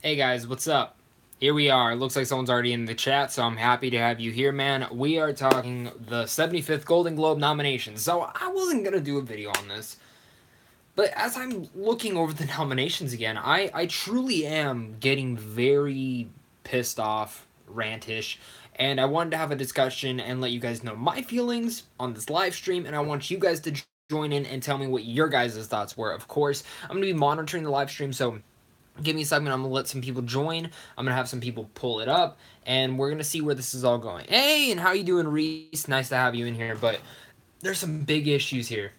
Hey guys, what's up? Here we are. Looks like someone's already in the chat, so I'm happy to have you here, man. We are talking the 75th Golden Globe nominations. So I wasn't gonna do a video on this, but as I'm looking over the nominations again, I truly am getting very pissed off, rantish, and I wanted to have a discussion and let you guys know my feelings on this live stream, and I want you guys to join in and tell me what your guys' thoughts were. Of course, I'm gonna be monitoring the live stream, so give me a second. I'm gonna let some people join. I'm gonna have some people pull it up, and we're gonna see where this is all going. Hey, and how you doing, Reese? Nice to have you in here. But there's some big issues here,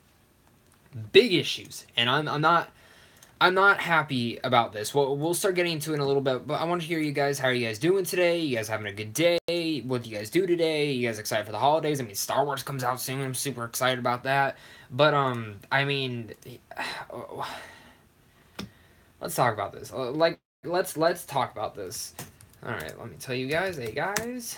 big issues, and I'm not happy about this. We'll start getting into it in a little bit, but I want to hear you guys. How are you guys doing today? You guys having a good day? What do you guys do today? You guys excited for the holidays? I mean, Star Wars comes out soon. I'm super excited about that. But I mean, let's talk about this. Let's talk about this. All right, let me tell you guys. Hey guys.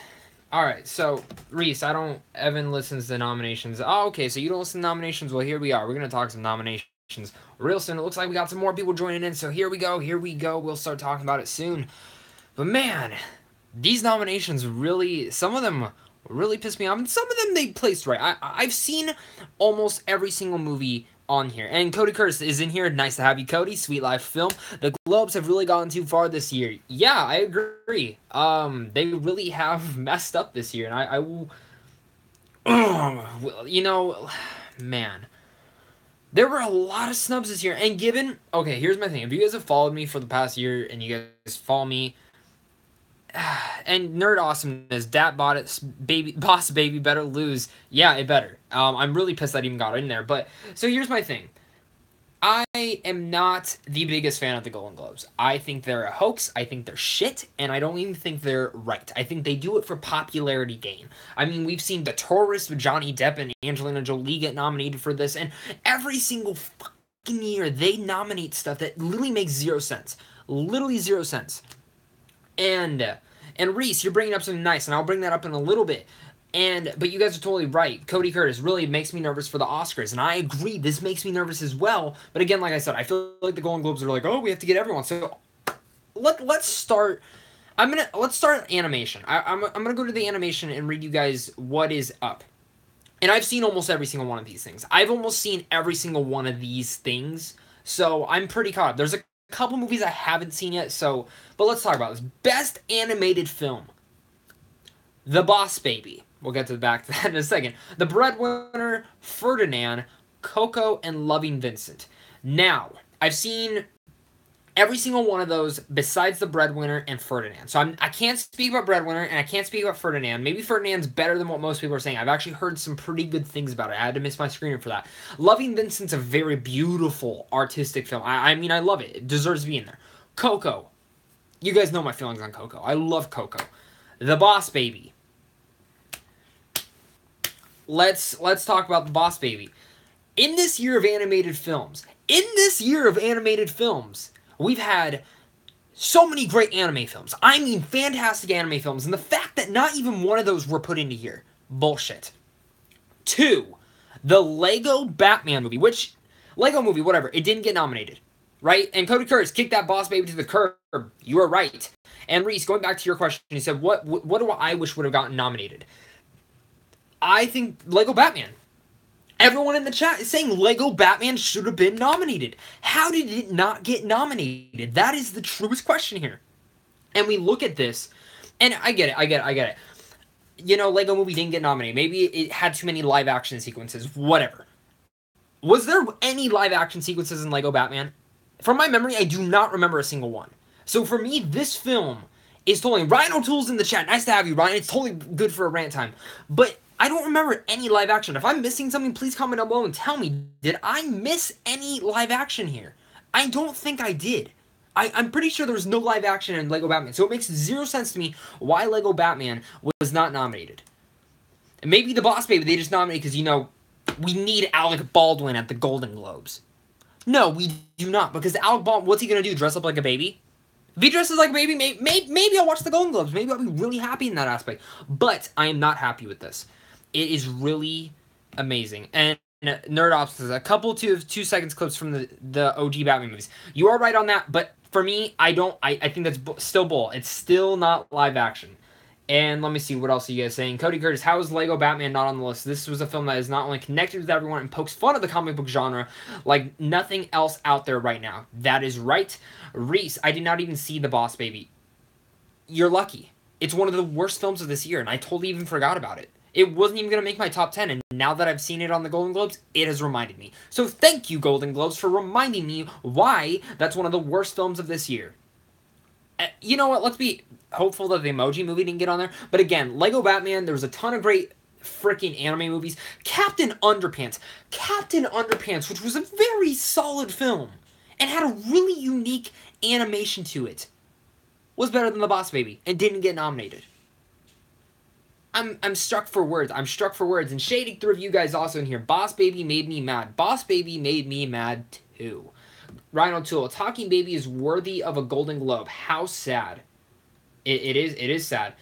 All right, so Reese, I don't. Evan listens to nominations. Oh, okay, so you don't listen to nominations. Well, here we are. We're gonna talk some nominations real soon. It looks like we got some more people joining in. So here we go. Here we go. We'll start talking about it soon. But man, these nominations really. Some of them really pissed me off, and some of them they placed right. I've seen almost every single movie on here. And Cody Curtis is in here. Nice to have you, Cody. Sweet Life Film. The Globes have really gone too far this year. Yeah, I agree. They really have messed up this year, and I will. You know, man, there were a lot of snubs this year. And given, okay, here's my thing. If you guys have followed me for the past year, and you guys follow me, and nerd awesomeness, dat bought it, baby, boss baby better lose. Yeah, it better. I'm really pissed that even got in there. But so here's my thing. I am not the biggest fan of the Golden Globes. I think they're a hoax. I think they're shit, and I don't even think they're right. I think they do it for popularity gain. I mean, we've seen The Tourist with Johnny Depp and Angelina Jolie get nominated for this, and every single fucking year they nominate stuff that literally makes zero sense. Literally zero sense. And Reese, you're bringing up something nice, and I'll bring that up in a little bit. But you guys are totally right. Cody Curtis really makes me nervous for the Oscars, and I agree. This makes me nervous as well. But again, like I said, I feel like the Golden Globes are like, oh, we have to get everyone. So let's start. Let's start animation. I'm gonna go to the animation and read you guys what is up. And I've seen almost every single one of these things. I've almost seen every single one of these things. So I'm pretty caught up. There's a couple movies I haven't seen yet. But let's talk about this. Best animated film. The Boss Baby. We'll get to the back to that in a second. The Breadwinner, Ferdinand, Coco, and Loving Vincent. Now, I've seen every single one of those besides The Breadwinner and Ferdinand. So I can't speak about Breadwinner and I can't speak about Ferdinand. Maybe Ferdinand's better than what most people are saying. I've actually heard some pretty good things about it. I had to miss my screener for that. Loving Vincent's a very beautiful artistic film. I mean, I love it. It deserves to be in there. Coco. You guys know my feelings on Coco. I love Coco. The Boss Baby. Let's talk about The Boss Baby. In this year of animated films, we've had so many great anime films. I mean, fantastic anime films. And the fact that not even one of those were put into here. Bullshit. 2. The Lego Batman movie, which, Lego movie, whatever, it didn't get nominated. Right? And Cody Curtis kicked that Boss Baby to the curb. You are right. And Reese, going back to your question, he said, what do I wish would have gotten nominated? I think Lego Batman. Everyone in the chat is saying Lego Batman should have been nominated. How did it not get nominated? That is the truest question here. And we look at this, and I get it. You know, Lego movie didn't get nominated. Maybe it had too many live action sequences. Whatever. Was there any live action sequences in Lego Batman? From my memory, I do not remember a single one. So for me, this film is totally... Ryan O'Toole's in the chat. Nice to have you, Ryan. It's totally good for a rant time. But I don't remember any live action. If I'm missing something, please comment down below and tell me, did I miss any live action here? I don't think I did. I'm pretty sure there was no live action in Lego Batman. So it makes zero sense to me why Lego Batman was not nominated. And maybe The Boss Baby, they just nominated because, you know, we need Alec Baldwin at the Golden Globes. No, we do not. Because Alec Baldwin, what's he going to do? Dress up like a baby? If he dresses like a baby, maybe I'll watch the Golden Globes. Maybe I'll be really happy in that aspect. But I am not happy with this. It is really amazing. And Nerd Ops says a couple 2 seconds clips from the OG Batman movies. You are right on that, but for me, I think that's still bull. It's still not live action. And let me see, what else are you guys saying? Cody Curtis, how is Lego Batman not on the list? This was a film that is not only connected with everyone and pokes fun at the comic book genre like nothing else out there right now. That is right. Reese, I did not even see The Boss Baby. You're lucky. It's one of the worst films of this year, and I totally even forgot about it. It wasn't even going to make my top 10, and now that I've seen it on the Golden Globes, it has reminded me. So thank you, Golden Globes, for reminding me why that's one of the worst films of this year. You know what? Let's be hopeful that the Emoji Movie didn't get on there. But again, Lego Batman, there was a ton of great freaking anime movies. Captain Underpants, which was a very solid film and had a really unique animation to it, was better than The Boss Baby and didn't get nominated. I'm struck for words. And shading through of you guys also in here. Boss Baby made me mad. Boss Baby made me mad too. Ryan O'Toole, Talking Baby is worthy of a Golden Globe. How sad. It is sad.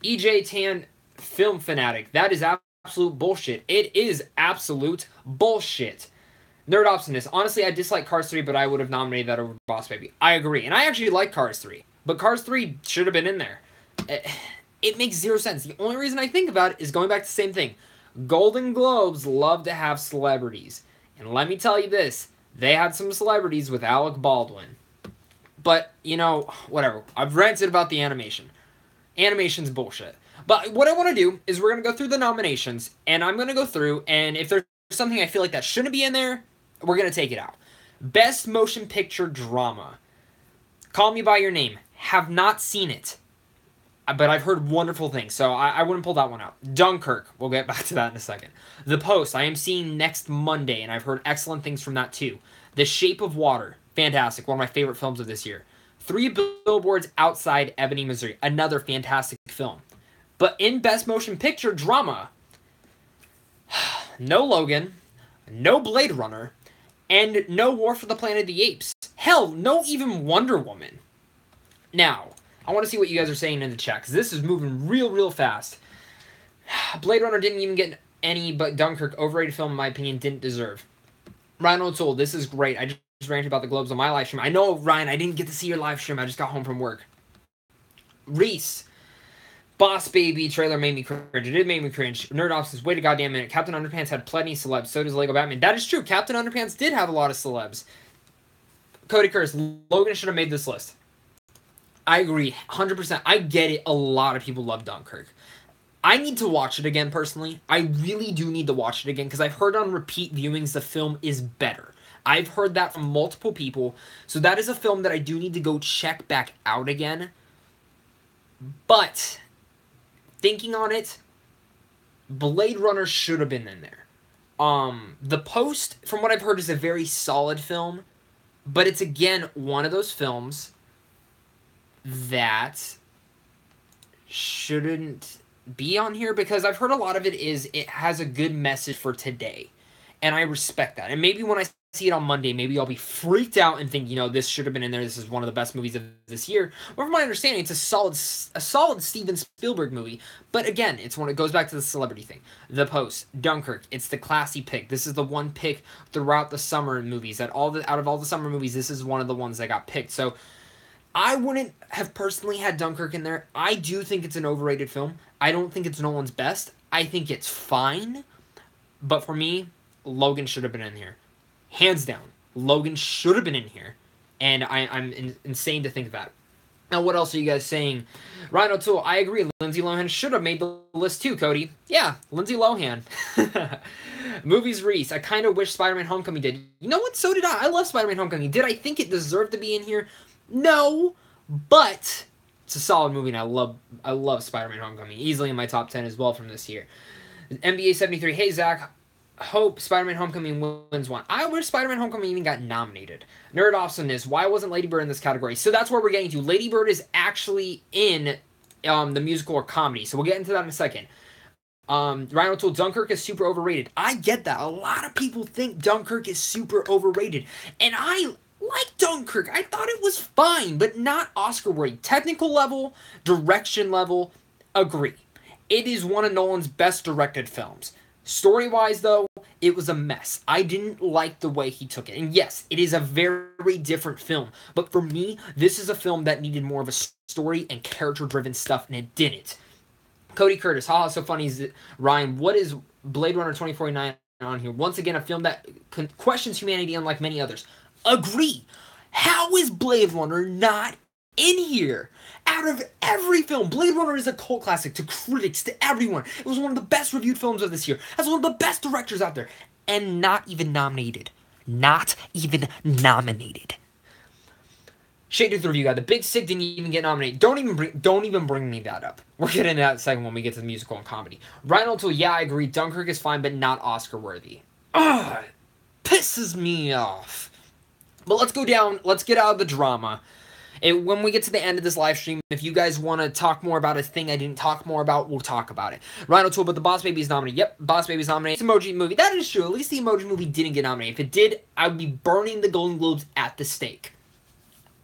EJ Tan, Film Fanatic. That is absolute bullshit. It is absolute bullshit. Nerd Optimist. Honestly, I dislike Cars 3, but I would have nominated that over Boss Baby. I agree. And I actually like Cars 3. But Cars 3 should have been in there. It makes zero sense. The only reason I think about it is going back to the same thing. Golden Globes love to have celebrities. And let me tell you this. They had some celebrities with Alec Baldwin. But, you know, whatever. I've ranted about the animation. Animation's bullshit. But what I want to do is we're going to go through the nominations. And I'm going to go through. And if there's something I feel like that shouldn't be in there, we're going to take it out. Best Motion Picture Drama. Call Me By Your Name. Have not seen it. But I've heard wonderful things, so I wouldn't pull that one out. Dunkirk. We'll get back to that in a second. The Post. I am seeing next Monday, and I've heard excellent things from that too. The Shape of Water. Fantastic. One of my favorite films of this year. 3 Billboards Outside Ebony, Missouri. Another fantastic film. But in Best Motion Picture Drama, no Logan, no Blade Runner, and no War for the Planet of the Apes. Hell, no even Wonder Woman. Now, I want to see what you guys are saying in the chat, because this is moving real fast. Blade Runner didn't even get any, but Dunkirk, overrated film, in my opinion, didn't deserve. Ryan O'Toole, this is great. I just ranted about the Globes on my live stream. I know, Ryan, I didn't get to see your live stream. I just got home from work. Reese, Boss Baby trailer made me cringe. It did make me cringe. Nerd Ops says, wait a goddamn minute. Captain Underpants had plenty of celebs. So does Lego Batman. That is true. Captain Underpants did have a lot of celebs. Cody Curtis, Logan should have made this list. I agree, 100%. I get it. A lot of people love Dunkirk. I need to watch it again, personally. I really do need to watch it again, because I've heard on repeat viewings the film is better. I've heard that from multiple people. So that is a film that I do need to go check back out again. But, thinking on it, Blade Runner should have been in there. The Post, from what I've heard, is a very solid film. But it's, again, one of those films that shouldn't be on here, because I've heard a lot of it has a good message for today, and I respect that. And maybe when I see it on Monday, maybe I'll be freaked out and think, you know, this should have been in there, this is one of the best movies of this year. But from my understanding, it's a solid Steven Spielberg movie. But again, it's when it goes back to the celebrity thing. The Post, Dunkirk, it's the classy pick. This is the one pick throughout the summer movies, out of all the summer movies, this is one of the ones that got picked. So I wouldn't have personally had Dunkirk in there. I do think it's an overrated film. I don't think it's Nolan's best. I think it's fine. But for me, Logan should have been in here. Hands down. Logan should have been in here. And I'm insane to think that. Now, what else are you guys saying? Ryan O'Toole, I agree. Lindsay Lohan should have made the list too, Cody. Yeah, Lindsay Lohan. Movies Reese, I kind of wish Spider-Man Homecoming did. You know what? So did I. I love Spider-Man Homecoming. Did I think it deserved to be in here? No, but it's a solid movie, and I love Spider-Man Homecoming. Easily in my top 10 as well from this year. NBA 73, hey Zach, hope Spider-Man Homecoming wins one. I wish Spider-Man Homecoming even got nominated. Nerd Awesomeness, why wasn't Lady Bird in this category? So that's where we're getting to. Lady Bird is actually in the musical or comedy, so we'll get into that in a second. Ryan O'Toole, Dunkirk is super overrated. I get that. A lot of people think Dunkirk is super overrated, and I like Dunkirk. I thought it was fine, but not Oscar-worthy. Technical level, direction level, agree. It is one of Nolan's best directed films. Story-wise, though, it was a mess. I didn't like the way he took it. And yes, it is a very different film. But for me, this is a film that needed more of a story and character-driven stuff, and it didn't. Cody Curtis, haha, so funny. Ryan, what is Blade Runner 2049 on here? Once again, a film that questions humanity unlike many others. Agree. How is Blade Runner not in here? Out of every film, Blade Runner is a cult classic to critics, to everyone. It was one of the best reviewed films of this year. Has one of the best directors out there. And not even nominated. Not even nominated. Shade Tooth Review Guy, The Big Sick didn't even get nominated. Don't even bring me that up. We'll get into that second when we get to the musical and comedy. Ryan O'Toole, yeah, I agree. Dunkirk is fine, but not Oscar worthy. Ugh, pisses me off. But let's go down. Let's get out of the drama. When we get to the end of this live stream, if you guys want to talk more about a thing I didn't talk more about, we'll talk about it. Ryan O'Toole, but the Boss Baby is nominated. Yep, Boss Baby is nominated. It's Emoji Movie. That is true. At least the Emoji Movie didn't get nominated. If it did, I would be burning the Golden Globes at the stake.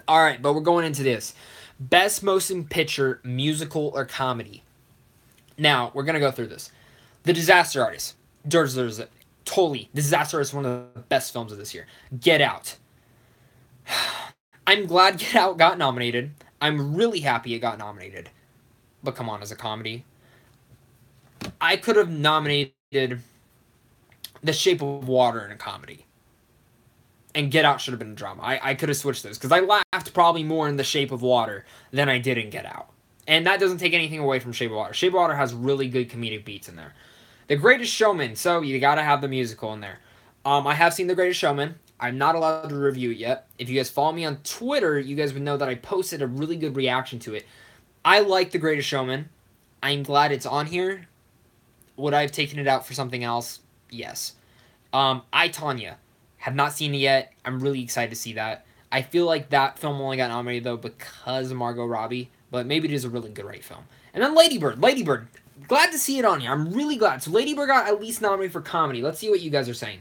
Alright, but we're going into this. Best Motion Picture, Musical, or Comedy. Now, we're going to go through this. The Disaster Artist. Deserves it. Totally. The Disaster Artist is one of the best films of this year. Get Out. I'm glad Get Out got nominated. I'm really happy it got nominated. But come on, as a comedy. I could have nominated The Shape of Water in a comedy. And Get Out should have been a drama. I could have switched those. Because I laughed probably more in The Shape of Water than I did in Get Out. And that doesn't take anything away from Shape of Water. Shape of Water has really good comedic beats in there. The Greatest Showman. So, you gotta have the musical in there. I have seen The Greatest Showman. I'm not allowed to review it yet. If you guys follow me on Twitter, you guys would know that I posted a really good reaction to it. I like The Greatest Showman. I'm glad it's on here. Would I have taken it out for something else? Yes. I, Tonya. Have not seen it yet. I'm really excited to see that. I feel like that film only got nominated, though, because of Margot Robbie. But maybe it is a really great film. And then Lady Bird. Lady Bird. Glad to see it on here. I'm really glad. So Lady Bird got at least nominated for comedy. Let's see what you guys are saying.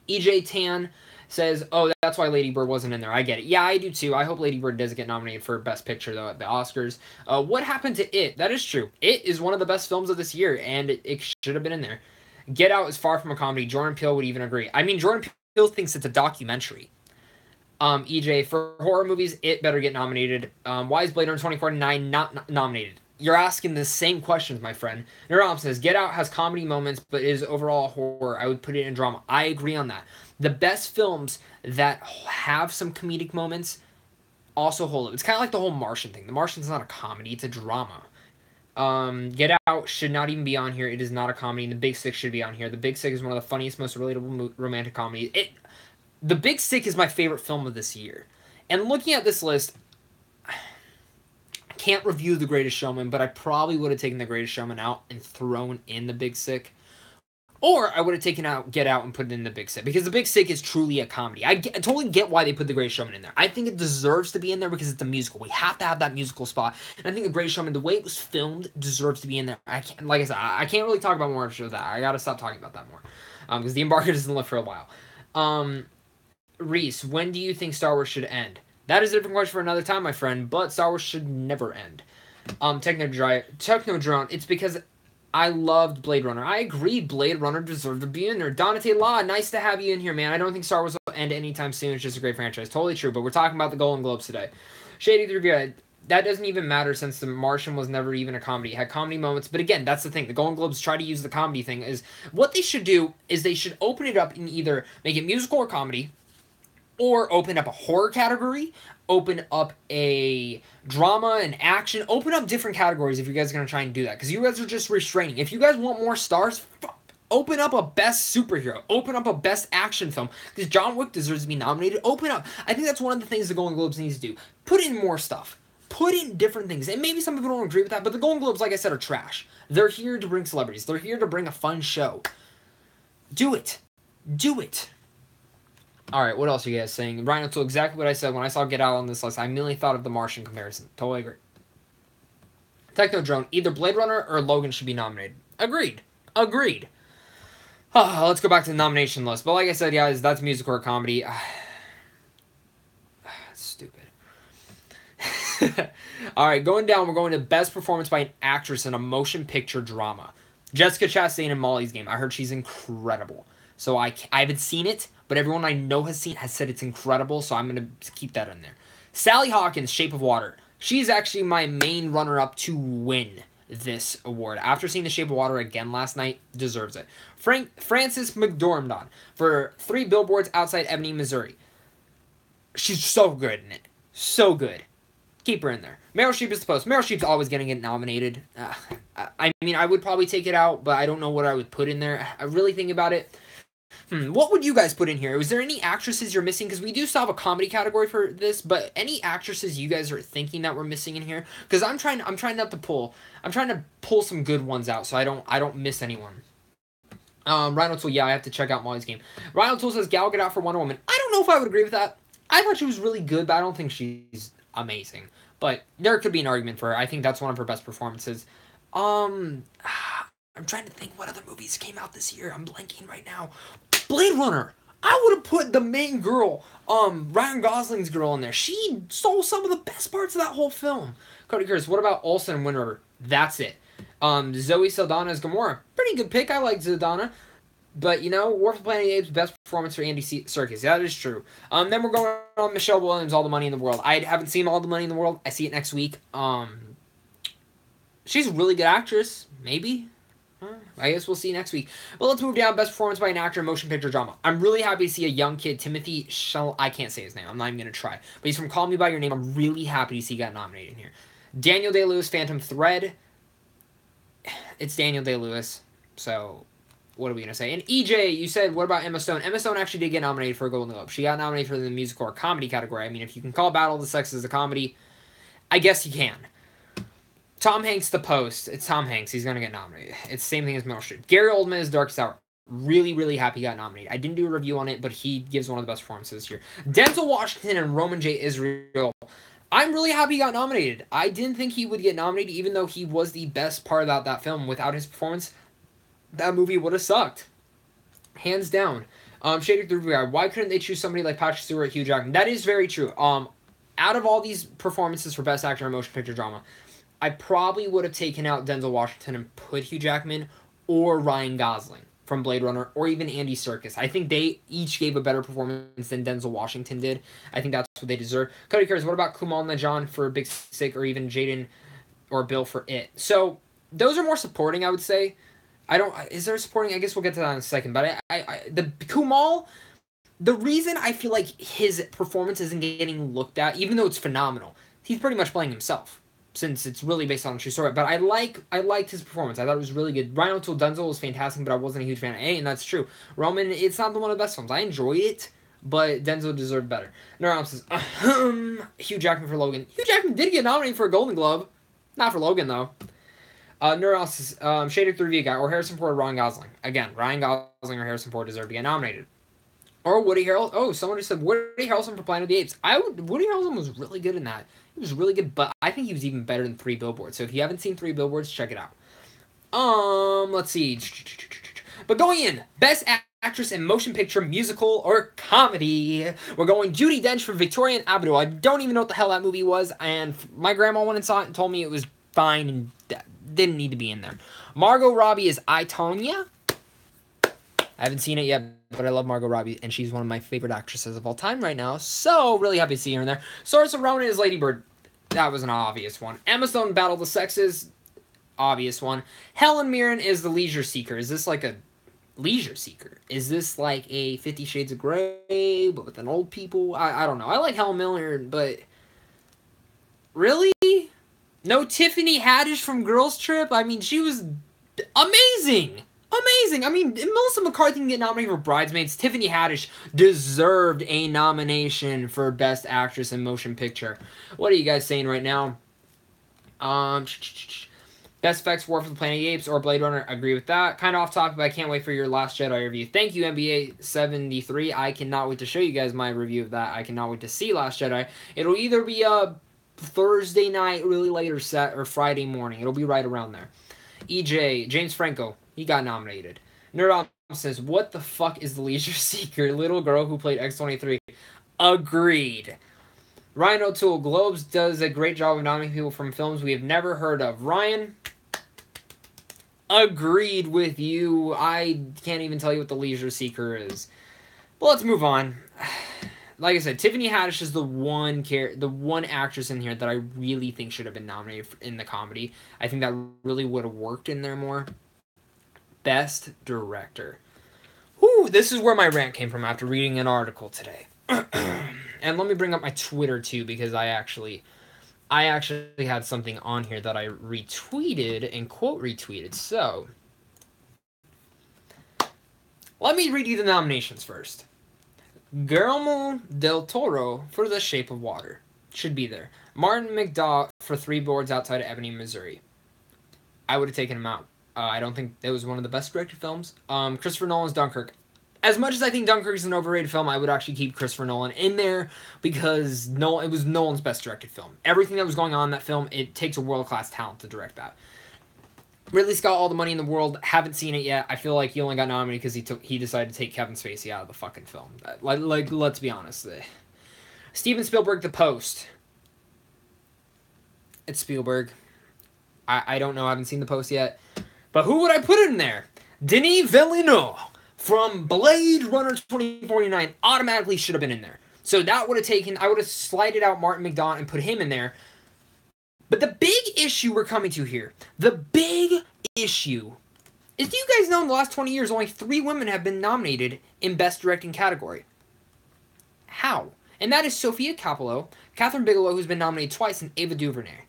EJ Tan says, oh, that's why Lady Bird wasn't in there. I get it. Yeah, I do too. I hope Lady Bird does get nominated for Best Picture, though, at the Oscars. What happened to It? That is true. It is one of the best films of this year, and it should have been in there. Get Out is far from a comedy. Jordan Peele would even agree. I mean, Jordan Peele thinks it's a documentary. EJ, for horror movies, It better get nominated. Why is Blade Runner 2049 not nominated? You're asking the same questions, my friend. Neurom says, Get Out has comedy moments, but is overall horror. I would put it in drama. I agree on that. The best films that have some comedic moments also hold up. It's kind of like the whole Martian thing. The Martian's not a comedy. It's a drama. Get Out should not even be on here. It is not a comedy. And The Big Sick should be on here. The Big Sick is one of the funniest, most relatable romantic comedies. The Big Sick is my favorite film of this year. And looking at this list, I can't review The Greatest Showman, but I probably would have taken The Greatest Showman out and thrown in The Big Sick. Or I would have taken out Get Out and put it in The Big Sick. Because The Big Sick is truly a comedy. I totally get why they put The Greatest Showman in there. I think it deserves to be in there because it's a musical. We have to have that musical spot. And I think The Greatest Showman, the way it was filmed, deserves to be in there. Like I said, I can't really talk about more of that. I gotta stop talking about that more. Because the embargo doesn't live for a while. Reese, when do you think Star Wars should end? That is a different question for another time, my friend. But Star Wars should never end. Technodrone, it's because I loved Blade Runner. I agree, Blade Runner deserved to be in there. Donate Law, nice to have you in here, man. I don't think Star Wars will end anytime soon. It's just a great franchise. Totally true, but we're talking about the Golden Globes today. Shady the Review, that doesn't even matter since The Martian was never even a comedy. It had comedy moments, but again, that's the thing. The Golden Globes try to use the comedy thing. Is what they should do is they should open it up and either make it musical or comedy, or open up a horror category, open up a drama and action, open up different categories if you guys are going to try and do that. Because you guys are just restraining. If you guys want more stars, open up a best superhero. Open up a best action film. Because John Wick deserves to be nominated. Open up. I think that's one of the things the Golden Globes needs to do. Put in more stuff. Put in different things. And maybe some people don't agree with that, but the Golden Globes, like I said, are trash. They're here to bring celebrities. They're here to bring a fun show. Do it. Do it. Alright, what else are you guys saying? Ryan O'Toole, exactly what I said when I saw Get Out on this list. I immediately thought of the Martian comparison. Totally agree. Technodrone, either Blade Runner or Logan should be nominated. Agreed. Agreed. Let's go back to the nomination list. But like I said, guys, that's music or comedy. Stupid. Alright, going down, we're going to Best Performance by an Actress in a Motion Picture Drama. Jessica Chastain in Molly's Game. I heard she's incredible. So I haven't seen it, but everyone I know has seen it has said it's incredible, so I'm going to keep that in there. Sally Hawkins, Shape of Water. She's actually my main runner-up to win this award. After seeing The Shape of Water again last night, deserves it. Frances McDormand for 3 Billboards Outside Ebony, Missouri. She's so good in it. So good. Keep her in there. Meryl Streep is the post. Meryl Streep's always going to get nominated. I mean, I would probably take it out, but I don't know what I would put in there. I really think about it. What would you guys put in here? Was there any actresses you're missing? Because we do still have a comedy category for this, but any actresses you guys are thinking that we're missing in here? Because I'm trying to pull some good ones out so I don't miss anyone. Ryan O'Toole, yeah, I have to check out Molly's Game. Ryan O'Toole says Gal Gadot for Wonder Woman. I don't know if I would agree with that. I thought she was really good, but I don't think she's amazing. But there could be an argument for her. I think that's one of her best performances. I'm trying to think what other movies came out this year. I'm blanking right now. Blade Runner. I would have put the main girl, Ryan Gosling's girl in there. She stole some of the best parts of that whole film. Cody Curtis, what about Olsen and Wind River? That's it. Zoe Saldana as Gamora. Pretty good pick. I like Saldana. But, War for the Planet of the Apes, best performance for Andy Serkis. That is true. Then we're going on Michelle Williams, All the Money in the World. I haven't seen All the Money in the World. I see it next week. She's a really good actress. Maybe. I guess we'll see next week. But let's move down. Best performance by an actor in motion picture drama. I'm really happy to see a young kid, Timothy I can't say his name. I'm not even going to try. But he's from Call Me By Your Name. I'm really happy to see he got nominated here. Daniel Day-Lewis, Phantom Thread. It's Daniel Day-Lewis. So, what are we going to say? And EJ, you said, what about Emma Stone? Emma Stone actually did get nominated for a Golden Globe. She got nominated for the musical or comedy category. I mean, if you can call Battle of the Sexes a comedy, I guess you can. Tom Hanks, The Post. It's Tom Hanks. He's going to get nominated. It's the same thing as Meryl Streep. Gary Oldman is Darkest Hour. Really, really happy he got nominated. I didn't do a review on it, but he gives one of the best performances this year. Denzel Washington and Roman J. Israel. I'm really happy he got nominated. I didn't think he would get nominated, even though he was the best part about that film. Without his performance, that movie would have sucked. Hands down. Shady through VR. Why couldn't they choose somebody like Patrick Stewart, Hugh Jackman? That is very true. Out of all these performances for Best Actor in Motion Picture Drama, I probably would have taken out Denzel Washington and put Hugh Jackman or Ryan Gosling from Blade Runner, or even Andy Serkis. I think they each gave a better performance than Denzel Washington did. I think that's what they deserve. Cody cares. What about Kumail Nanjiani for Big Sick, or even Jaden or Bill for It? So those are more supporting, I would say. Is there supporting? I guess we'll get to that in a second. But the Kumail, the reason I feel like his performance isn't getting looked at, even though it's phenomenal, he's pretty much playing himself, since it's really based on a true story. But I liked his performance. I thought it was really good. Ryan O'Toole, Denzel was fantastic, but I wasn't a huge fan of A, and that's true. Roman, it's not one of the best films. I enjoyed it, but Denzel deserved better. Neuron says, Hugh Jackman for Logan. Hugh Jackman did get nominated for a Golden Globe. Not for Logan, though. Neuron says, Shaded 3V guy, or Harrison Ford or Ryan Gosling. Again, Ryan Gosling or Harrison Ford deserve to get nominated. Or Woody Harrelson. Oh, someone just said Woody Harrelson for Planet of the Apes. Woody Harrelson was really good in that. He was really good, but I think he was even better than 3 Billboards. So if you haven't seen 3 Billboards, check it out. Let's see. But going in, Best Actress in Motion Picture, Musical, or Comedy. We're going Judi Dench for Victoria and Abigail. I don't even know what the hell that movie was, and my grandma went and saw it and told me it was fine and didn't need to be in there. Margot Robbie is I, Tonya. I haven't seen it yet, but I love Margot Robbie, and she's one of my favorite actresses of all time right now, so really happy to see her in there. Saoirse Ronan is Lady Bird. That was an obvious one. Emma Stone, Battle of the Sexes. Obvious one. Helen Mirren is The Leisure Seeker. Is this like a Leisure Seeker? Is this like a 50 Shades of Grey, but with an old people? I don't know. I like Helen Mirren, but really? No Tiffany Haddish from Girls Trip? I mean, she was amazing. Amazing. I mean, Melissa McCarthy can get nominated for Bridesmaids. Tiffany Haddish deserved a nomination for Best Actress in Motion Picture. What are you guys saying right now? Best Effects, War for the Planet of the Apes, or Blade Runner. Agree with that. Kind of off topic, but I can't wait for your Last Jedi review. Thank you, NBA 73. I cannot wait to show you guys my review of that. I cannot wait to see Last Jedi. It'll either be a Thursday night, really late, or Friday morning. It'll be right around there. EJ, James Franco. He got nominated. Nerdom says, what the fuck is The Leisure Seeker? Little girl who played X-23. Agreed. Ryan O'Toole, Globes does a great job of nominating people from films we have never heard of. Ryan, Agreed with you. I can't even tell you what The Leisure Seeker is. But let's move on. Like I said, Tiffany Haddish is the one actress in here that I really think should have been nominated in the comedy. I think that really would have worked in there more. Best Director. Whew, this is where my rant came from after reading an article today. And let me bring up my Twitter too, because I actually had something on here that I retweeted and quote retweeted. So, let me read you the nominations first. Guillermo del Toro for The Shape of Water. Should be there. Martin McDonagh for Three Boards Outside of Ebony, Missouri. I would have taken him out. I don't think it was one of the best directed films. Christopher Nolan's Dunkirk. As much as I think Dunkirk is an overrated film, I would actually keep Christopher Nolan in there because it was Nolan's best directed film. Everything that was going on in that film, it takes a world-class talent to direct that. Ridley's got all the money in the world. Haven't seen it yet. I feel like he only got nominated because he decided to take Kevin Spacey out of the fucking film. Like let's be honest. Steven Spielberg, The Post. It's Spielberg. I don't know. I haven't seen The Post yet. But who would I put in there? Denis Villeneuve from Blade Runner 2049 automatically should have been in there. So that would have taken... I would have slided out Martin McDonagh and put him in there. But the big issue we're coming to here, the big issue, is do you guys know in the last 20 years only 3 women have been nominated in Best Directing category? How? And that is Sofia Coppola, Catherine Bigelow, who's been nominated twice, and Ava DuVernay.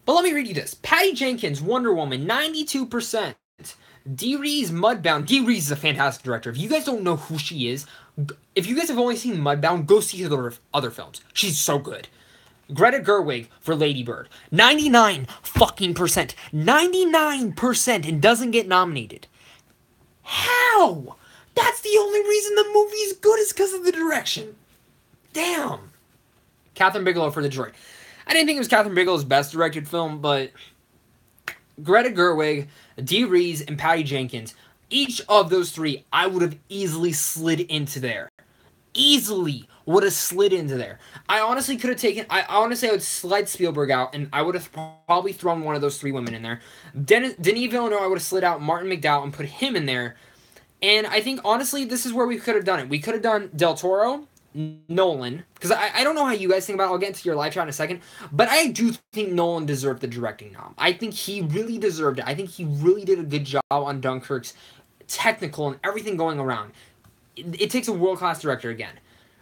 But let me read you this. Patty Jenkins, Wonder Woman, 92%. Dee Rees, Mudbound. Dee Rees is a fantastic director. If you guys don't know who she is, if you guys have only seen Mudbound, go see her other films. She's so good. Greta Gerwig for Lady Bird. 99 fucking percent. 99% and doesn't get nominated. How? That's the only reason the movie's good is because of the direction. Damn. Catherine Bigelow for The Droid. I didn't think it was Catherine Bigelow's best directed film, but Greta Gerwig, Dee Rees, and Patty Jenkins, each of those 3, I would have easily slid into there. Easily would have slid into there. I honestly I would slide Spielberg out, and I would have probably thrown one of those 3 women in there. Denis Villeneuve, I would have slid out Martin McDowell and put him in there. And I think, honestly, this is where we could have done it. We could have done Del Toro, Nolan, because I don't know how you guys think about it. I'll get into your live chat in a second, but I do think Nolan deserved the directing nom. I think he really deserved it. I think he really did a good job on Dunkirk's technical and everything going around. It takes a world-class director again.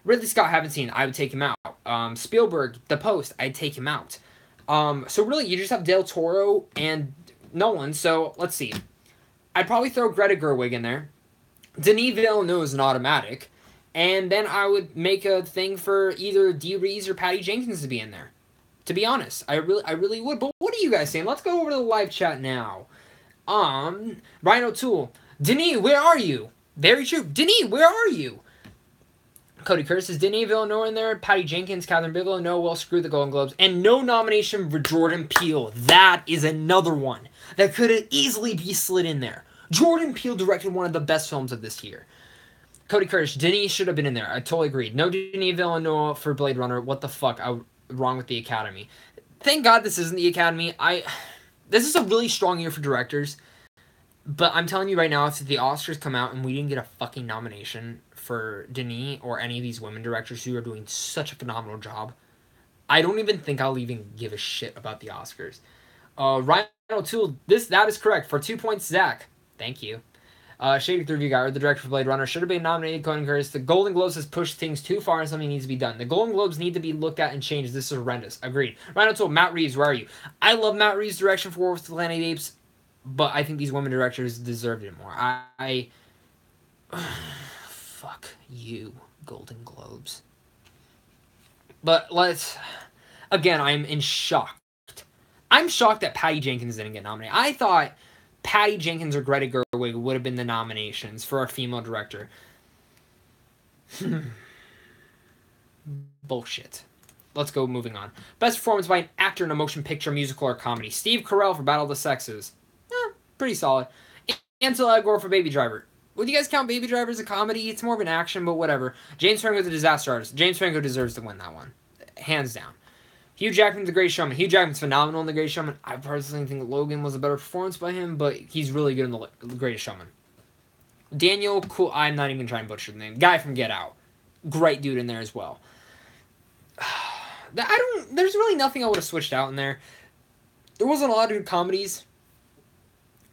Ridley Scott, haven't seen. I would take him out. Spielberg, The Post, I'd take him out. So really, you just have Del Toro and Nolan. So let's see. I'd probably throw Greta Gerwig in there. Denis Villeneuve is an automatic. And then I would make a thing for either Dee Rees or Patty Jenkins to be in there. To be honest, I really would. But what are you guys saying? Let's go over to the live chat now. Ryan O'Toole. Denis, where are you? Very true. Denis, where are you? Cody Curtis is Denis Villeneuve in there. Patty Jenkins, Catherine Bigelow. No, well, screw the Golden Globes. And no nomination for Jordan Peele. That is another one that could easily be slid in there. Jordan Peele directed one of the best films of this year. Cody Curtis, Denis should have been in there. I totally agree. No Denis Villeneuve for Blade Runner. What the fuck? Wrong with the Academy. Thank God this isn't the Academy. This is a really strong year for directors. But I'm telling you right now, if the Oscars come out and we didn't get a fucking nomination for Denis or any of these women directors who are doing such a phenomenal job, I don't even think I'll even give a shit about the Oscars. Ryan O'Toole, that is correct. For 2 points, Zach. Thank you. Shady 3 Guy, the director for Blade Runner, should have been nominated. Cody Curtis. The Golden Globes has pushed things too far and something needs to be done. The Golden Globes need to be looked at and changed. This is horrendous. Agreed. Ryan O'Toole, Matt Reeves, where are you? I love Matt Reeves' direction for War with the Planet of the Apes, but I think these women directors deserved it more. Fuck you, Golden Globes. But again, I'm in shock. I'm shocked that Patty Jenkins didn't get nominated. I thought Patty Jenkins or Greta Gerwig would have been the nominations for a female director. Bullshit. Let's go moving on. Best performance by an actor in a motion picture, musical, or comedy. Steve Carell for Battle of the Sexes. Pretty solid. Ansel Elgort for Baby Driver. Would you guys count Baby Driver as a comedy? It's more of an action, but whatever. James Franco, The Disaster Artist. James Franco deserves to win that one. Hands down. Hugh Jackman's The Greatest Showman. Hugh Jackman's phenomenal in The Greatest Showman. I personally think Logan was a better performance by him, but he's really good in The Greatest Showman. Daniel, cool. I'm not even trying to butcher the name. Guy from Get Out. Great dude in there as well. There's really nothing I would have switched out in there. There wasn't a lot of good comedies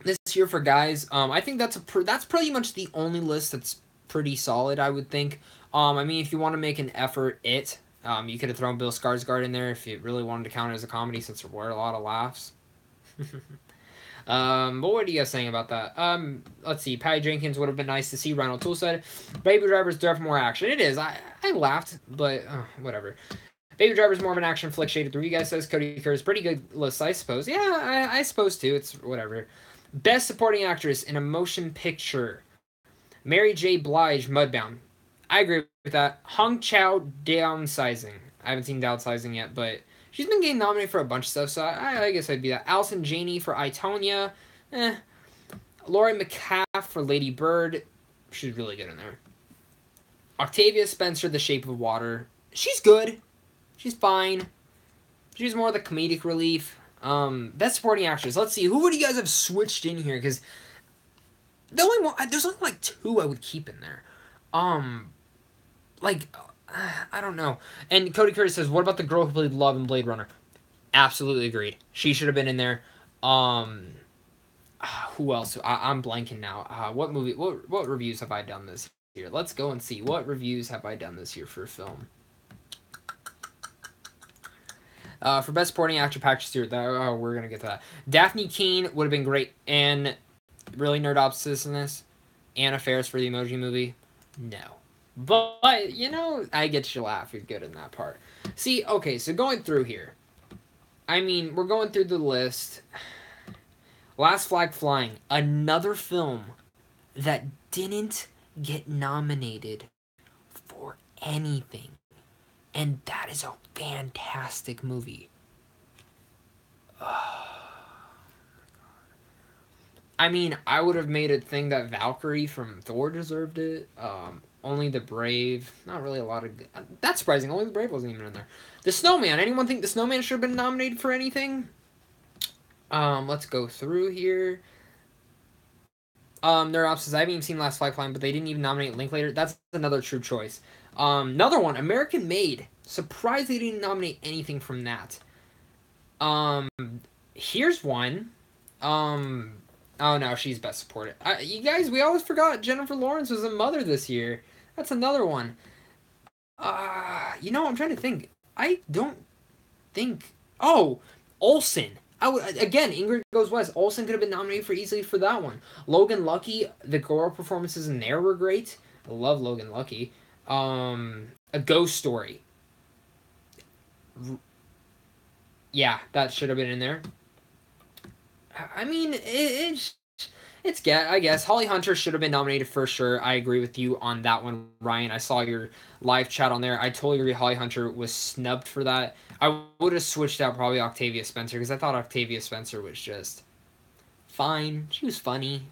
this year for guys. I think that's pretty much the only list that's pretty solid, I would think. I mean, if you want to make an effort, you could have thrown Bill Skarsgård in there if you really wanted to count it as a comedy, since there were a lot of laughs. But what are you guys saying about that? Let's see. Patty Jenkins would have been nice to see. Ronald Toole said, Baby Driver's there for more action. It is. I laughed, but whatever. Baby Driver's more of an action flick shaded through. You guys says Cody Curtis. Pretty good list, I suppose. Yeah, I suppose too. It's whatever. Best Supporting Actress in a Motion Picture. Mary J. Blige, Mudbound. I agree with that. Hong Chow, Downsizing. I haven't seen Downsizing yet, but she's been getting nominated for a bunch of stuff, so I guess I'd be that. Allison Janney for I, Tonya. Laurie Metcalf for Lady Bird. She's really good in there. Octavia Spencer, The Shape of Water. She's good. She's fine. She's more the comedic relief. Best Supporting Actress. Let's see. Who would you guys have switched in here? Because there's only like two I would keep in there. I don't know. And Cody Curtis says, what about the girl who played Love in Blade Runner? Absolutely agreed. She should have been in there. Who else? I'm blanking now. What movie? What reviews have I done this year? Let's go and see. What reviews have I done this year for film? For Best Supporting Actor, Patrick Stewart. We're going to get to that. Daphne Keane would have been great. And really nerd opposites in this. Anna Faris for the Emoji Movie. No. But, you know, I get your laugh. You're good in that part. See, okay, so going through here. I mean, we're going through the list. Last Flag Flying. Another film that didn't get nominated for anything. And that is a fantastic movie. I mean, I would have made a thing that Valkyrie from Thor deserved it. Only the Brave. Not really a lot of... That's surprising. Only the Brave wasn't even in there. The Snowman. Anyone think the Snowman should have been nominated for anything? Let's go through here. Their options. I haven't even seen Last Flag Flying, but they didn't even nominate Linklater. That's another true choice. Another one. American Made. Surprised they didn't nominate anything from that. Here's one. Oh no, she's Best Supported. You guys, we always forgot Jennifer Lawrence was a mother this year. That's another one. You know, I'm trying to think. I don't think... Oh, Olsen. Again, Ingrid Goes West. Olsen could have been nominated easily for that one. Logan Lucky, the girl performances in there were great. I love Logan Lucky. A Ghost Story. Yeah, that should have been in there. I mean, it's I guess. Holly Hunter should have been nominated for sure. I agree with you on that one, Ryan. I saw your live chat on there. I totally agree. Holly Hunter was snubbed for that. I would have switched out probably Octavia Spencer because I thought Octavia Spencer was just fine. She was funny.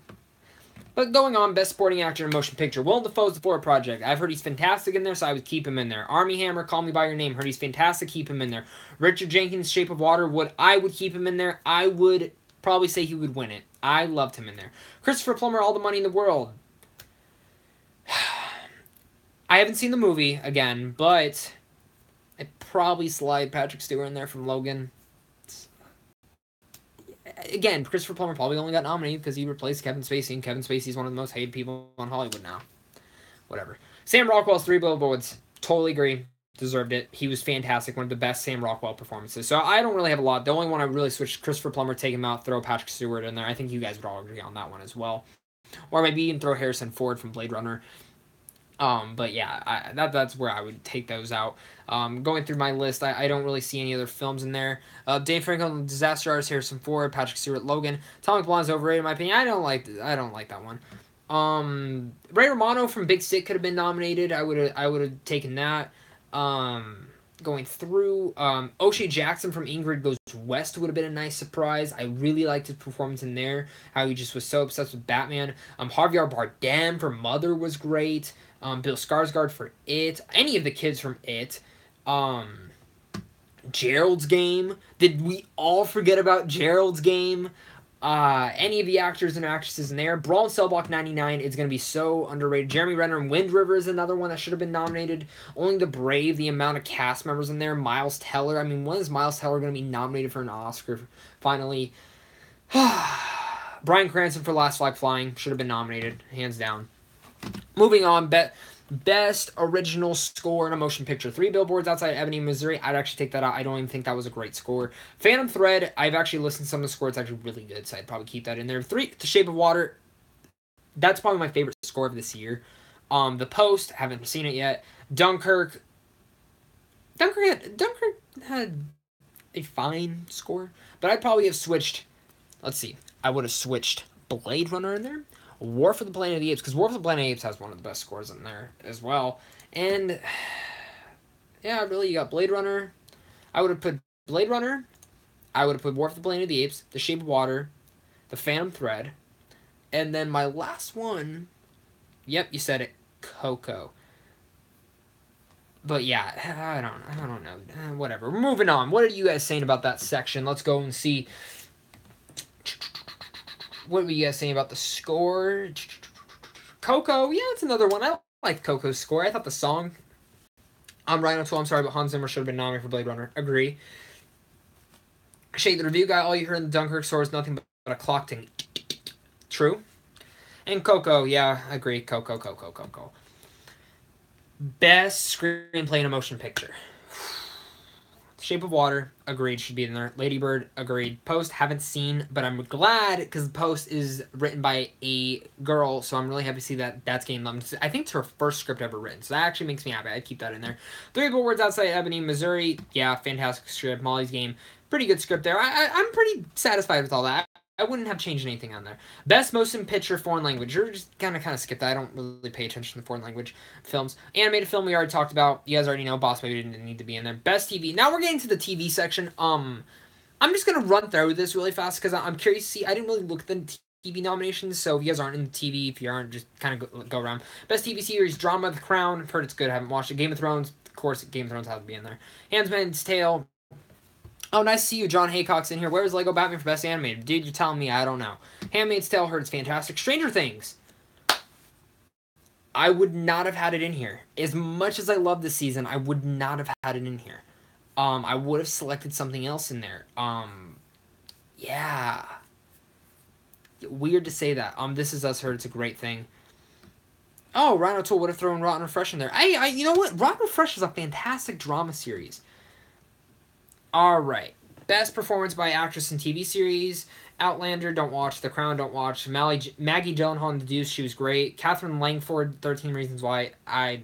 But going on, Best Supporting Actor in a Motion Picture. Willem Dafoe's The Florida Project. I've heard he's fantastic in there, so I would keep him in there. Armie Hammer, Call Me By Your Name. Heard he's fantastic, keep him in there. Richard Jenkins, Shape of Water. I would keep him in there. I would probably say he would win it. I loved him in there. Christopher Plummer, All the Money in the World. I haven't seen the movie, again, but I'd probably slide Patrick Stewart in there from Logan. Again, Christopher Plummer probably only got nominated because he replaced Kevin Spacey, and Kevin Spacey's one of the most hated people in Hollywood now. Whatever. Sam Rockwell's Three Billboards. Totally agree. Deserved it. He was fantastic. One of the best Sam Rockwell performances. So I don't really have a lot. The only one I really switched, Christopher Plummer, take him out, throw Patrick Stewart in there. I think you guys would all agree on that one as well. Or maybe even throw Harrison Ford from Blade Runner. But yeah, that's where I would take those out. Going through my list, I don't really see any other films in there. Dave Franco, Disaster Artist, Harrison Ford, Patrick Stewart, Logan. Atomic Blonde's overrated in my opinion. I don't like that one. Ray Romano from Big Stick could have been nominated. I would have taken that. Going through, O'Shea Jackson from Ingrid Goes West would have been a nice surprise. I really liked his performance in there. How he just was so obsessed with Batman. Javier Bardem for Mother was great. Bill Skarsgård for It. Any of the kids from It. Gerald's Game. Did we all forget about Gerald's Game? Any of the actors and actresses in there. Brawl and Cell Block 99 is going to be so underrated. Jeremy Renner and Wind River is another one that should have been nominated. Only the Brave, the amount of cast members in there. Miles Teller. I mean, when is Miles Teller going to be nominated for an Oscar? Finally. Bryan Cranston for Last Flag Flying should have been nominated, hands down. Moving on, Best Original Score in a Motion Picture. 3 Billboards Outside Ebony, Missouri. I'd actually take that out. I don't even think that was a great score. Phantom Thread, I've actually listened to some of the score. It's actually really good, so I'd probably keep that in there. 3, The Shape of Water. That's probably my favorite score of this year. The Post, haven't seen it yet. Dunkirk had a fine score, but I'd probably have switched. Let's see. I would have switched Blade Runner in there. War for the Planet of the Apes, because War for the Planet of the Apes has one of the best scores in there as well. And, yeah, really, you got Blade Runner. I would have put Blade Runner. I would have put War for the Planet of the Apes, The Shape of Water, The Phantom Thread. And then my last one, yep, you said it, Coco. But, yeah, I don't know. Whatever. We're moving on. What are you guys saying about that section? Let's go and see. What were you guys saying about the score? Coco, yeah, it's another one. I like Coco's score. I thought the song. I'm Ryan O'Toole. I'm sorry, but Hans Zimmer should have been nominated for Blade Runner. Agree. Shade the Review Guy. All you heard in the Dunkirk score is nothing but a clock ting. True. And Coco, yeah, agree. Coco. Best Screenplay in a Motion Picture. Shape of Water, agreed, should be in there. Lady Bird, agreed. Post, haven't seen, but I'm glad because Post is written by a girl, so I'm really happy to see that that's getting loved. I think it's her first script ever written, so that actually makes me happy. I'd keep that in there. 3 Billboards Outside Ebony, Missouri, yeah, fantastic script. Molly's Game, pretty good script there. I'm pretty satisfied with all that. I wouldn't have changed anything on there. Best Motion Picture Foreign Language. You're just kind of skip that. I don't really pay attention to foreign language films. Animated film we already talked about. You guys already know Boss Baby didn't need to be in there. Best TV. Now we're getting to the TV section. I'm just going to run through this really fast because I'm curious to see. I didn't really look at the TV nominations, so if you guys aren't in the TV, if you aren't, just kind of go around. Best TV series, Drama, The Crown. I've heard it's good. I haven't watched it. Game of Thrones. Of course, Game of Thrones has to be in there. Handmaid's Tale. Oh, nice to see you. John Haycock's in here. Where's Lego Batman for Best Animated? Dude, you're telling me I don't know. Handmaid's Tale, heard it's fantastic. Stranger Things. I would not have had it in here. As much as I love this season, I would not have had it in here. I would have selected something else in there. Yeah. Weird to say that. This Is Us, heard it's a great thing. Oh, Ryan O'Toole would have thrown Rotten or Fresh in there. You know what? Rotten or Fresh is a fantastic drama series. Alright. Best performance by actress in TV series. Outlander, don't watch. The Crown, don't watch. Maggie Gyllenhaal in The Deuce, she was great. Catherine Langford, 13 Reasons Why,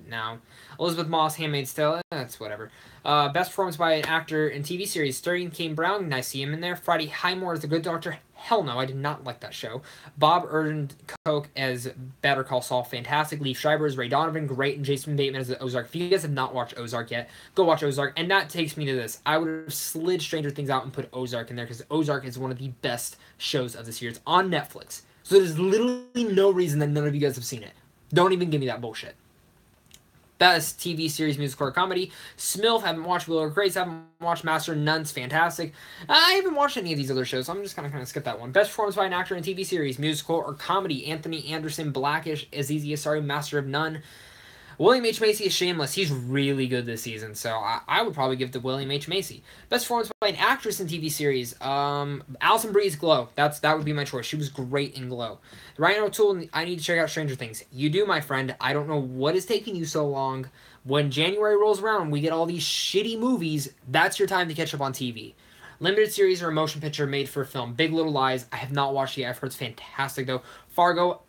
now. Elizabeth Moss, Handmaid's Tale, that's whatever. Best performance by an actor in TV series. Sterling K. Brown, I see him in there. Freddie Highmore as The Good Doctor. Hell no, I did not like that show. Bob Odenkirk as Better Call Saul, fantastic. Leif Schreiber as Ray Donovan, great. And Jason Bateman as Ozark. If you guys have not watched Ozark yet, go watch Ozark. And that takes me to this. I would have slid Stranger Things out and put Ozark in there because Ozark is one of the best shows of this year. It's on Netflix. So there's literally no reason that none of you guys have seen it. Don't even give me that bullshit. Best TV series, musical, or comedy. Smilf, haven't watched. Will or Grace, haven't watched. Master of None's fantastic. I haven't watched any of these other shows, so I'm just going to kind of skip that one. Best performance by an actor in TV series, musical, or comedy. Anthony Anderson, Blackish, Aziz Ansari, Master of None. William H. Macy is Shameless. He's really good this season, so I would probably give it to William H. Macy. Best performance by an actress in TV series. Alison Brie's Glow. That would be my choice. She was great in Glow. Ryan O'Toole, I need to check out Stranger Things. You do, my friend. I don't know what is taking you so long. When January rolls around, we get all these shitty movies. That's your time to catch up on TV. Limited series or a motion picture made for film. Big Little Lies. I have not watched it yet. I've heard it's fantastic, though. Fargo.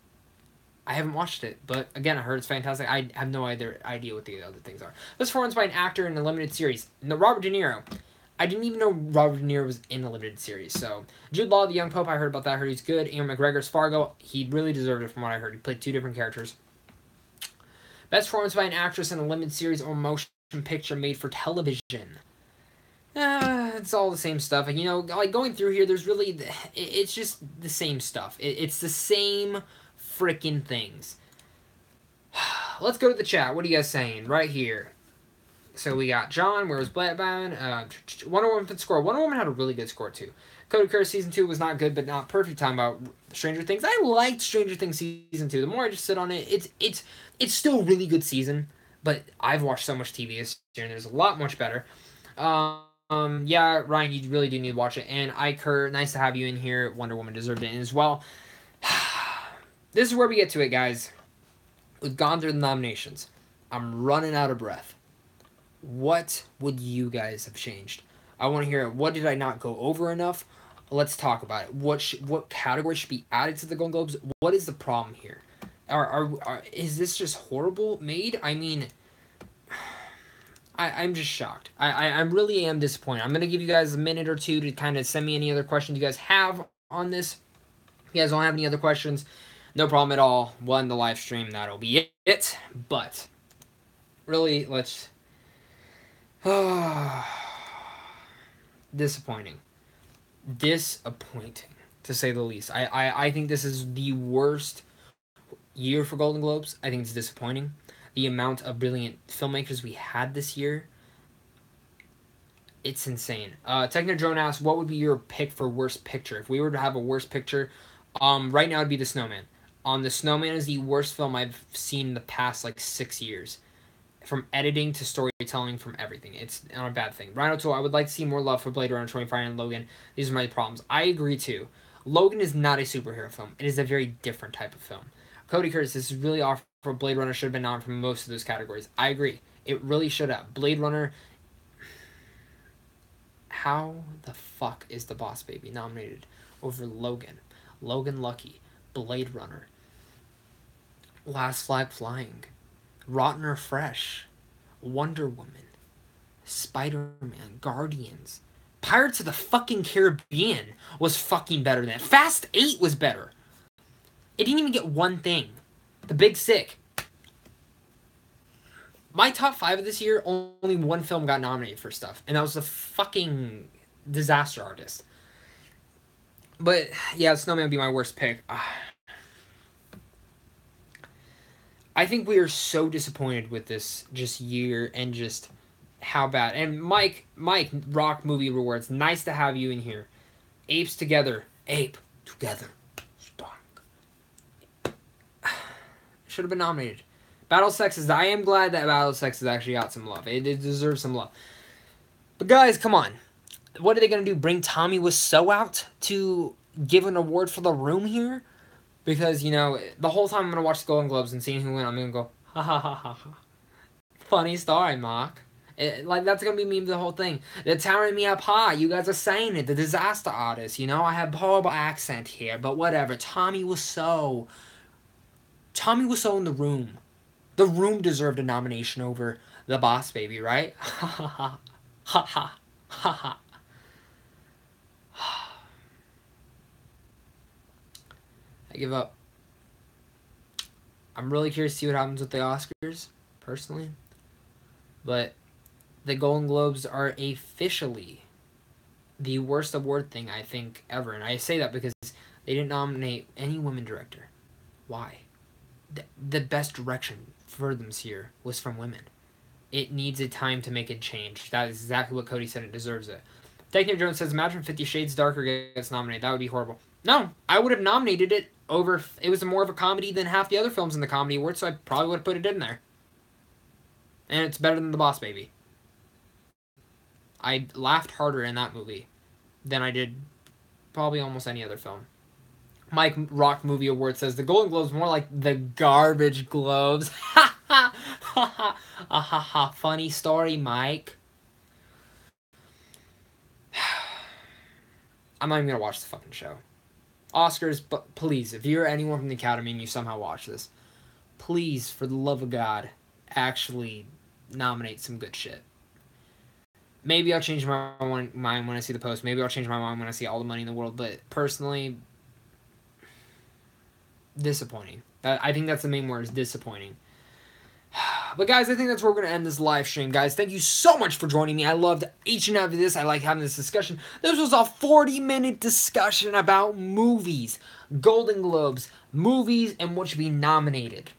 I haven't watched it, but again, I heard it's fantastic. I have no idea what the other things are. This performance by an actor in a limited series. No, Robert De Niro. I didn't even know Robert De Niro was in a limited series. So, Jude Law, The Young Pope, I heard about that. I heard he's good. Ian McGregor's Fargo. He really deserved it from what I heard. He played 2 different characters. Best performance by an actress in a limited series or motion picture made for television. It's all the same stuff. You know, like going through here, there's really... It's just the same stuff. It's the same... freaking things. Let's go to the chat. What are you guys saying? Right here. So we got John, where was Batman? Wonder Woman fit score. Wonder Woman had a really good score too. Code of Curse season 2 was not good, but not perfect. Talking about Stranger Things, I liked Stranger Things season 2. The more I just sit on it, it's still a really good season. But I've watched so much TV this year, and there's a lot much better. Yeah, Ryan, you really do need to watch it. And Iker, nice to have you in here. Wonder Woman deserved it as well. This is where we get to it, guys. We've gone through the nominations. I'm running out of breath. What would you guys have changed? I want to hear it. What did I not go over enough? Let's talk about it. What category should be added to the Golden Globes? What is the problem here? Is this just horrible made? I mean, I'm just shocked. I really am disappointed. I'm going to give you guys a minute or two to kind of send me any other questions you guys have on this. If you guys don't have any other questions, no problem at all. One, the live stream, that'll be it. But really, let's... Disappointing. Disappointing, to say the least. I think this is the worst year for Golden Globes. I think it's disappointing. The amount of brilliant filmmakers we had this year, it's insane. Techno Drone asks, what would be your pick for worst picture? If we were to have a worst picture, right now it'd be The Snowman. The Snowman is the worst film I've seen in the past, 6 years. From editing to storytelling, from everything. It's not a bad thing. Rhino Tool, I would like to see more love for Blade Runner 2049 and Logan. These are my problems. I agree too. Logan is not a superhero film. It is a very different type of film. Cody Curtis, this is really off for Blade Runner. Should have been on for most of those categories. I agree. It really should have. Blade Runner... How the fuck is The Boss Baby nominated over Logan? Logan Lucky. Blade Runner. Last Flag Flying. Rotten or Fresh, Wonder Woman, Spider-Man, Guardians, Pirates of the fucking Caribbean was fucking better than that. Fast 8 was better. It didn't even get one thing. The Big Sick. My top 5 of this year, only one film got nominated for stuff, and that was the fucking Disaster Artist. But, yeah, Snowman would be my worst pick. I think we are so disappointed with this just year and just how bad. And Mike, Rock Movie Rewards, nice to have you in here. Apes Together. Ape Together. Strong. Should have been nominated. Battle Sexes. I am glad that Battle Sexes actually got some love. It deserves some love. But guys, come on. What are they going to do? Bring Tommy Wiseau out to give an award for The Room here? Because, the whole time I'm going to watch the Golden Globes and seeing who win, I'm going to go, ha ha ha ha ha. Funny story, Mark. That's going to be me the whole thing. They're tearing me up high. You guys are saying it. The Disaster Artist, I have horrible accent here, but whatever. Tommy Wiseau. Tommy Wiseau in The Room. The Room deserved a nomination over The Boss Baby, right? Ha ha ha. Ha ha. Ha ha. I give up. I'm really curious to see what happens with the Oscars, personally. But the Golden Globes are officially the worst award thing, I think, ever. And I say that because they didn't nominate any women director. Why? The best direction for them this year was from women. It needs a time to make a change. That is exactly what Cody said. It deserves it. Technic Jones says, imagine 50 Shades Darker gets nominated. That would be horrible. No, I would have nominated it over... It was more of a comedy than half the other films in the Comedy Awards, so I probably would have put it in there. And it's better than The Boss Baby. I laughed harder in that movie than I did probably almost any other film. Mike Rock Movie Award says, the Golden Globes more like the Garbage Globes. Ha ha ha ha ha ha. Funny story, Mike. I'm not even going to watch the fucking show. Oscars, but please, if you're anyone from the Academy and you somehow watch this, please, for the love of God, actually nominate some good shit. Maybe I'll change my mind when I see the post. Maybe I'll change my mind when I see All the Money in the World. But personally, disappointing. I think that's the main word, is disappointing. But guys, I think that's where we're going to end this live stream. Guys, thank you so much for joining me. I loved each and every this. I like having this discussion. This was a 40-minute discussion about movies, Golden Globes, movies, and what should be nominated.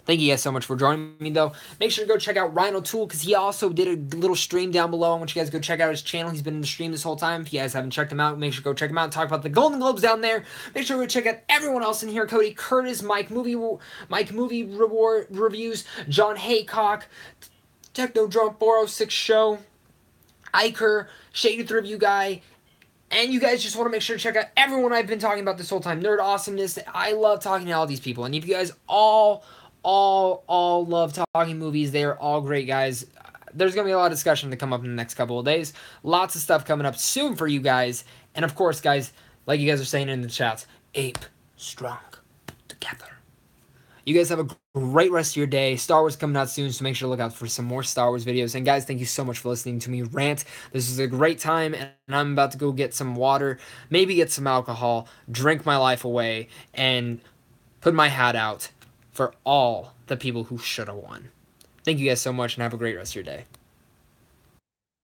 Thank you guys so much for joining me, though. Make sure to go check out Ryan O'Toole, because he also did a little stream down below. I want you guys to go check out his channel. He's been in the stream this whole time. If you guys haven't checked him out, make sure to go check him out and talk about the Golden Globes down there. Make sure to go check out everyone else in here. Cody Curtis, Mike Movie Reward Reviews, John Haycock, Techno Drunk 406 Show, Iker, Shady the Review Guy, and you guys just want to make sure to check out everyone I've been talking about this whole time. Nerd Awesomeness. I love talking to all these people. And if you guys all love talking movies, they are all great guys. There's going to be a lot of discussion to come up in the next couple of days. Lots of stuff coming up soon for you guys. And of course, guys, like you guys are saying in the chats, ape strong together. You guys have a great rest of your day. Star Wars coming out soon, so make sure to look out for some more Star Wars videos. And guys, thank you so much for listening to me rant. This is a great time, and I'm about to go get some water, maybe get some alcohol, drink my life away, and put my hat out for all the people who should have won. Thank you guys so much, and have a great rest of your day.